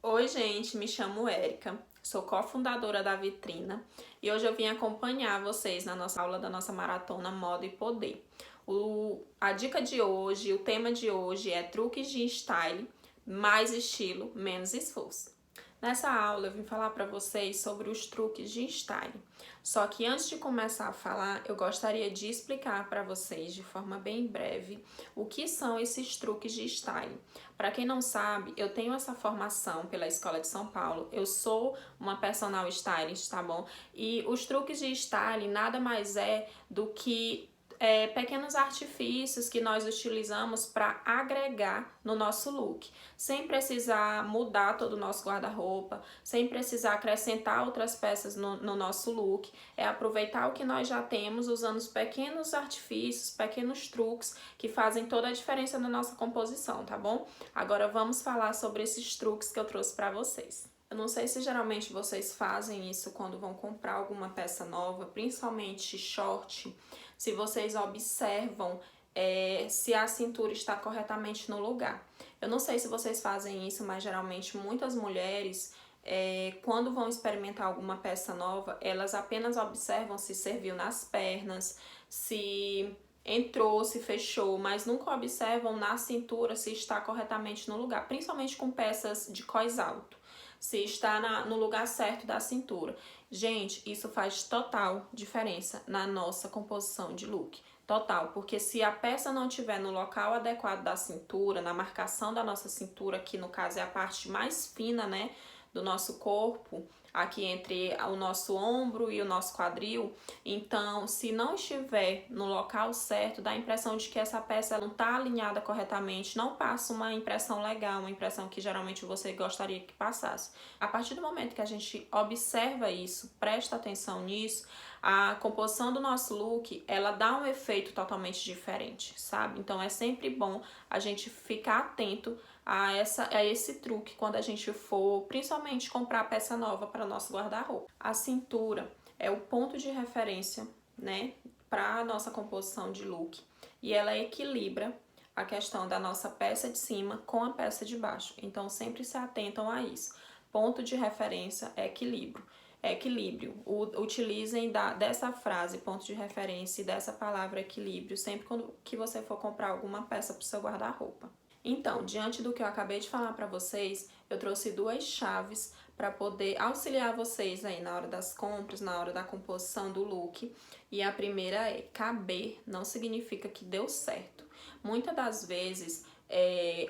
Oi, gente, me chamo Érica, sou cofundadora da Vitrina e hoje eu vim acompanhar vocês na nossa aula da nossa maratona Moda e Poder. A dica de hoje, o tema de hoje é truques de style, mais estilo, menos esforço. Nessa aula eu vim falar para vocês sobre os truques de style. Só que antes de começar a falar, eu gostaria de explicar para vocês de forma bem breve o que são esses truques de style. Para quem não sabe, eu tenho essa formação pela Escola de São Paulo. Eu sou uma personal stylist, tá bom? E os truques de style nada mais é do que pequenos artifícios que nós utilizamos para agregar no nosso look, sem precisar mudar todo o nosso guarda-roupa, sem precisar acrescentar outras peças no nosso look. É aproveitar o que nós já temos usando os pequenos artifícios, pequenos truques que fazem toda a diferença na nossa composição, tá bom? Agora vamos falar sobre esses truques que eu trouxe para vocês. Eu não sei se geralmente vocês fazem isso quando vão comprar alguma peça nova, principalmente short, se vocês observam se a cintura está corretamente no lugar. Eu não sei se vocês fazem isso, mas geralmente muitas mulheres, quando vão experimentar alguma peça nova, elas apenas observam se serviu nas pernas, se entrou, se fechou, mas nunca observam na cintura se está corretamente no lugar, principalmente com peças de cós alto, se está no lugar certo da cintura. Gente, isso faz total diferença na nossa composição de look. Total, porque se a peça não estiver no local adequado da cintura, na marcação da nossa cintura, que no caso é a parte mais fina, né, do nosso corpo, aqui entre o nosso ombro e o nosso quadril, então se não estiver no local certo, dá a impressão de que essa peça não está alinhada corretamente, não passa uma impressão legal, uma impressão que geralmente você gostaria que passasse. A partir do momento que a gente observa isso, presta atenção nisso, a composição do nosso look, ela dá um efeito totalmente diferente, sabe? Então é sempre bom a gente ficar atento a esse truque quando a gente for, principalmente, comprar peça nova para nosso guarda-roupa. A cintura é o ponto de referência, né, para a nossa composição de look, e ela equilibra a questão da nossa peça de cima com a peça de baixo. Então sempre se atentam a isso. Ponto de referência é equilíbrio. Equilíbrio. Utilizem dessa frase, ponto de referência, e dessa palavra equilíbrio sempre que você for comprar alguma peça para o seu guarda-roupa. Então, diante do que eu acabei de falar para vocês, eu trouxe duas chaves para poder auxiliar vocês aí na hora das compras, na hora da composição do look. E a primeira é: caber não significa que deu certo. Muitas das vezes,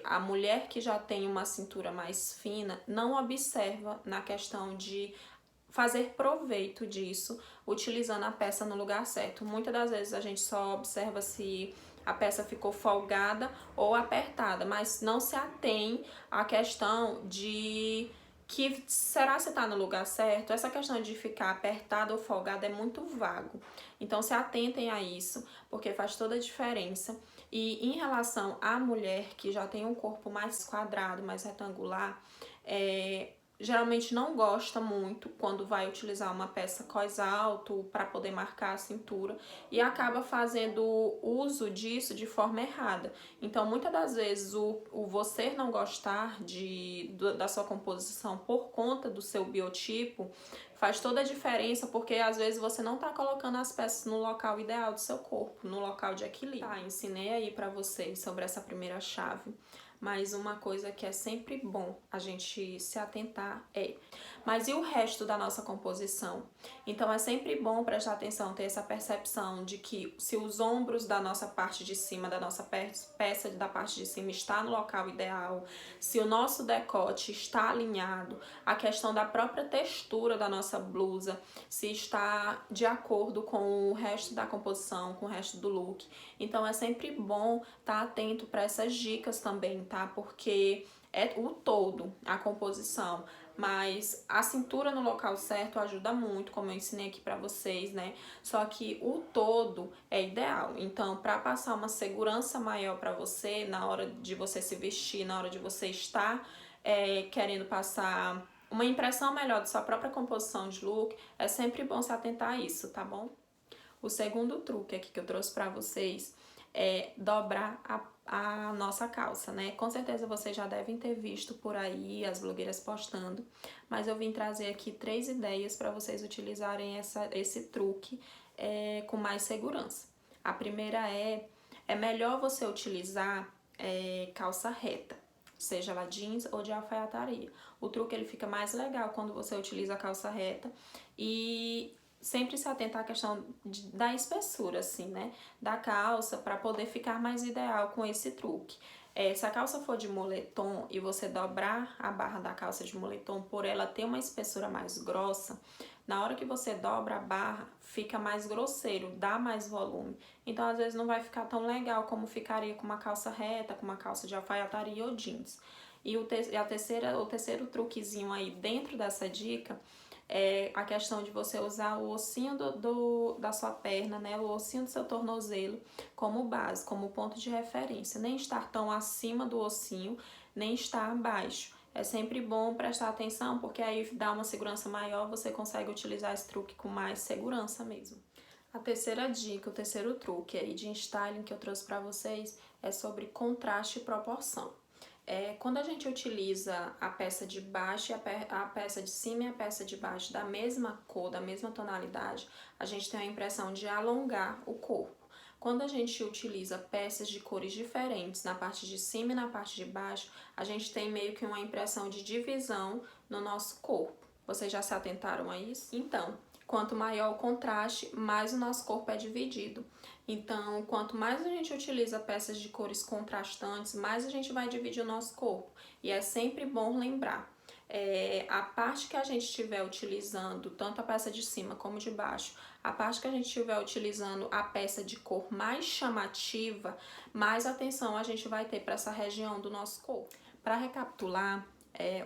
a mulher que já tem uma cintura mais fina não observa na questão de fazer proveito disso, utilizando a peça no lugar certo. Muitas das vezes a gente só observa se a peça ficou folgada ou apertada, mas não se atém à questão de que será se está no lugar certo. Essa questão de ficar apertada ou folgada é muito vago. Então se atentem a isso, porque faz toda a diferença. E em relação à mulher que já tem um corpo mais quadrado, mais retangular, geralmente não gosta muito quando vai utilizar uma peça cós alto para poder marcar a cintura e acaba fazendo uso disso de forma errada. Então, muitas das vezes, o você não gostar da sua composição por conta do seu biotipo faz toda a diferença, porque às vezes você não está colocando as peças no local ideal do seu corpo, no local de equilíbrio. Tá, ensinei aí para vocês sobre essa primeira chave. Mas uma coisa que é sempre bom a gente se atentar mas e o resto da nossa composição? Então é sempre bom prestar atenção, ter essa percepção de que se os ombros da nossa parte de cima, da nossa peça da parte de cima está no local ideal, se o nosso decote está alinhado, a questão da própria textura da nossa blusa, se está de acordo com o resto da composição, com o resto do look. Então é sempre bom estar atento para essas dicas também, tá? Porque é o todo, a composição, mas a cintura no local certo ajuda muito, como eu ensinei aqui pra vocês, né? Só que o todo é ideal. Então, para passar uma segurança maior para você na hora de você se vestir, na hora de você estar querendo passar uma impressão melhor da sua própria composição de look, é sempre bom se atentar a isso, tá bom? O segundo truque aqui que eu trouxe para vocês é dobrar a nossa calça, né? Com certeza vocês já devem ter visto por aí as blogueiras postando, mas eu vim trazer aqui 3 ideias para vocês utilizarem esse truque com mais segurança. A primeira é melhor você utilizar calça reta, seja ela jeans ou de alfaiataria. O truque ele fica mais legal quando você utiliza a calça reta e sempre se atentar à questão da espessura, assim, né, da calça, para poder ficar mais ideal com esse truque. Se a calça for de moletom e você dobrar a barra da calça de moletom por ela ter uma espessura mais grossa, na hora que você dobra a barra, fica mais grosseiro, dá mais volume. Então, às vezes, não vai ficar tão legal como ficaria com uma calça reta, com uma calça de alfaiataria ou jeans. E o terceiro truquezinho aí dentro dessa dica é a questão de você usar o ossinho da sua perna, né, o ossinho do seu tornozelo como base, como ponto de referência. Nem estar tão acima do ossinho, nem estar abaixo. É sempre bom prestar atenção, porque aí dá uma segurança maior, você consegue utilizar esse truque com mais segurança mesmo. A terceira dica, o terceiro truque aí de styling que eu trouxe para vocês é sobre contraste e proporção. Quando a gente utiliza a peça de baixo e a peça de cima e a peça de baixo da mesma cor, da mesma tonalidade, a gente tem a impressão de alongar o corpo. Quando a gente utiliza peças de cores diferentes na parte de cima e na parte de baixo, a gente tem meio que uma impressão de divisão no nosso corpo. Vocês já se atentaram a isso? Então, quanto maior o contraste, mais o nosso corpo é dividido. Então, quanto mais a gente utiliza peças de cores contrastantes, mais a gente vai dividir o nosso corpo. E é sempre bom lembrar, a parte que a gente estiver utilizando, tanto a peça de cima como de baixo, a parte que a gente estiver utilizando a peça de cor mais chamativa, mais atenção a gente vai ter para essa região do nosso corpo. Para recapitular,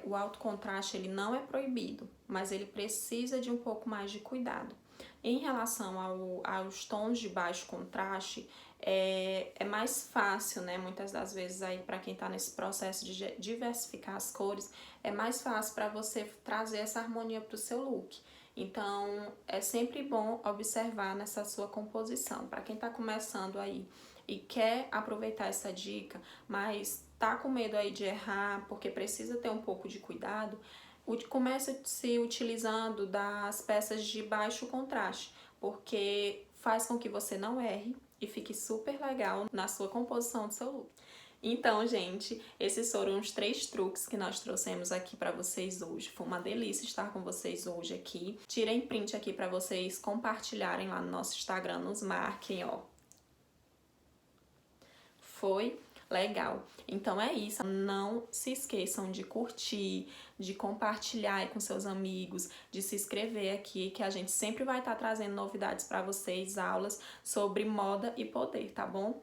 o alto contraste ele não é proibido, mas ele precisa de um pouco mais de cuidado. Em relação aos tons de baixo contraste, é mais fácil, né? Muitas das vezes aí para quem está nesse processo de diversificar as cores, é mais fácil para você trazer essa harmonia para o seu look. Então, é sempre bom observar nessa sua composição. Para quem está começando aí e quer aproveitar essa dica, mas tá com medo aí de errar, porque precisa ter um pouco de cuidado, comece se utilizando das peças de baixo contraste, porque faz com que você não erre e fique super legal na sua composição do seu look. Então, gente, esses foram os 3 truques que nós trouxemos aqui para vocês hoje. Foi uma delícia estar com vocês hoje aqui. Tirei print aqui para vocês compartilharem lá no nosso Instagram, nos marquem, ó. Foi legal. Então é isso. Não se esqueçam de curtir, de compartilhar aí com seus amigos, de se inscrever aqui, que a gente sempre vai estar trazendo novidades para vocês, aulas sobre moda e poder, tá bom?